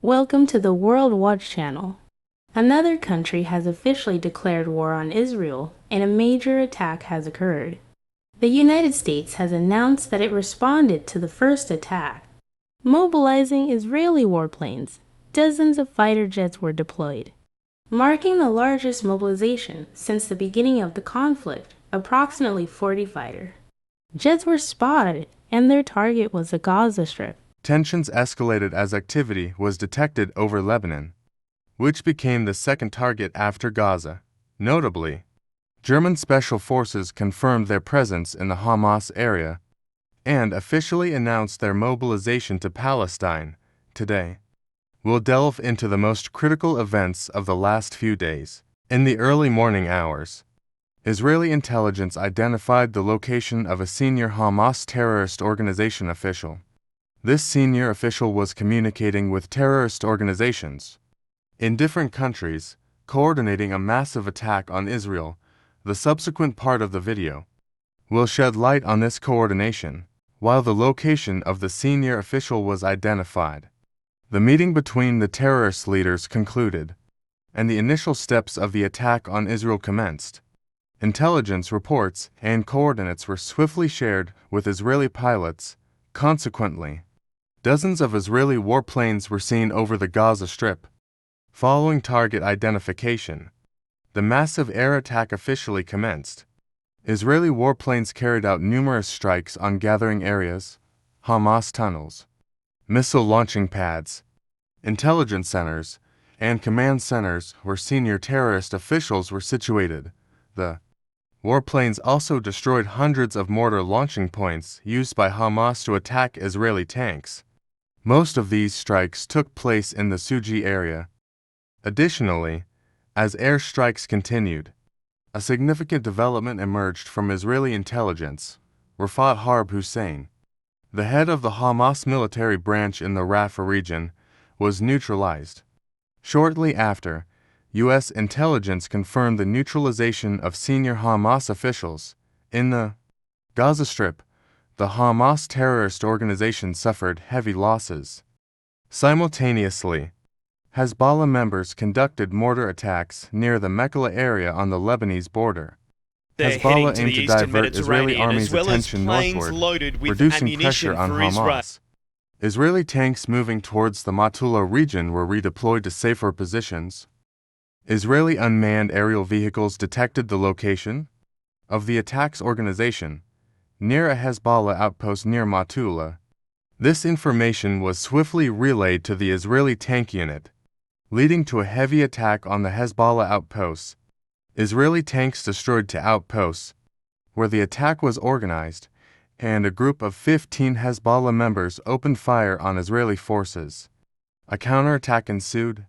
Welcome to the World Watch Channel. Another country has officially declared war on Israel, and a major attack has occurred. The United States has announced that it responded to the first attack, mobilizing Israeli warplanes. Dozens of fighter jets were deployed, marking the largest mobilization since the beginning of the conflict. Approximately 40 fighter jets were spotted, and their target was the Gaza Strip. Tensions escalated as activity was detected over Lebanon, which became the second target after Gaza. Notably, German special forces confirmed their presence in the Hamas area and officially announced their mobilization to Palestine today. We'll delve into the most critical events of the last few days. In the early morning hours, Israeli intelligence identified the location of a senior Hamas terrorist organization official. This senior official was communicating with terrorist organizations in different countries, coordinating a massive attack on Israel. The subsequent part of the video will shed light on this coordination, while the location of the senior official was identified. The meeting between the terrorist leaders concluded, and the initial steps of the attack on Israel commenced. Intelligence reports and coordinates were swiftly shared with Israeli pilots. Consequently, dozens of Israeli warplanes were seen over the Gaza Strip. Following target identification, the massive air attack officially commenced. Israeli warplanes carried out numerous strikes on gathering areas, Hamas tunnels, missile launching pads, intelligence centers, and command centers where senior terrorist officials were situated. The warplanes also destroyed hundreds of mortar launching points used by Hamas to attack Israeli tanks. Most of these strikes took place in the Suji area. Additionally, as airstrikes continued, a significant development emerged from Israeli intelligence. Rafat Harb Hussein, the head of the Hamas military branch in the Rafah region, was neutralized. Shortly after, U.S. intelligence confirmed the neutralization of senior Hamas officials. In the Gaza Strip, the Hamas terrorist organization suffered heavy losses. Simultaneously, Hezbollah members conducted mortar attacks near the Mekelle area on the Lebanese border. Hezbollah aimed to divert Israeli army's attention northward, reducing pressure on Hamas. Israeli tanks moving towards the Matula region were redeployed to safer positions. Israeli unmanned aerial vehicles detected the location of the attack's organization near a Hezbollah outpost near Matula. This information was swiftly relayed to the Israeli tank unit, leading to a heavy attack on the Hezbollah outposts. Israeli tanks destroyed two outposts, where the attack was organized, and a group of 15 Hezbollah members opened fire on Israeli forces. A counterattack ensued,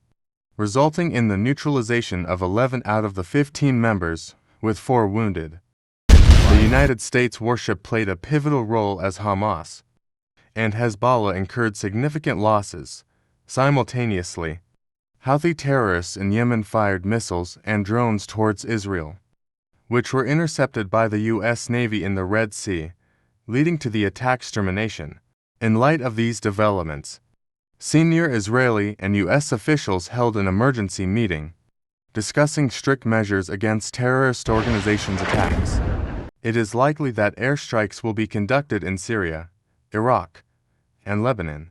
resulting in the neutralization of 11 out of the 15 members, with 4 wounded. The United States warship played a pivotal role as Hamas and Hezbollah incurred significant losses. Simultaneously, Houthi terrorists in Yemen fired missiles and drones towards Israel, which were intercepted by the U.S. Navy in the Red Sea, leading to the attack's termination. In light of these developments, senior Israeli and U.S. officials held an emergency meeting, discussing strict measures against terrorist organizations' attacks. It is likely that airstrikes will be conducted in Syria, Iraq, and Lebanon,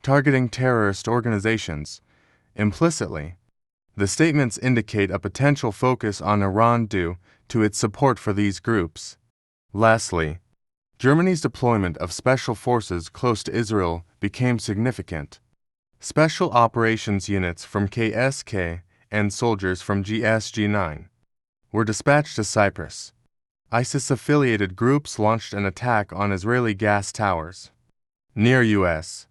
targeting terrorist organizations. Implicitly, the statements indicate a potential focus on Iran due to its support for these groups. Lastly, Germany's deployment of special forces close to Israel became significant. Special operations units from KSK and soldiers from GSG-9 were dispatched to Cyprus. ISIS-affiliated groups launched an attack on Israeli gas towers near U.S.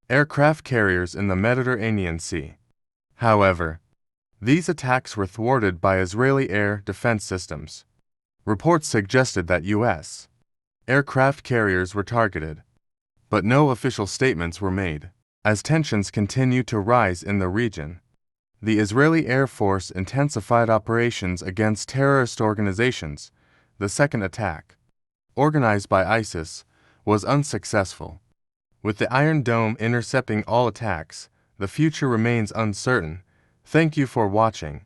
aircraft carriers in the Mediterranean Sea. However, these attacks were thwarted by Israeli air defense systems. Reports suggested that U.S. aircraft carriers were targeted, but no official statements were made. As tensions continue to rise in the region, the Israeli Air Force intensified operations against terrorist organizations. The second attack, organized by ISIS, was unsuccessful. With the Iron Dome intercepting all attacks, the future remains uncertain. Thank you for watching.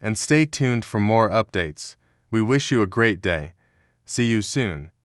And stay tuned for more updates. We wish you a great day. See you soon.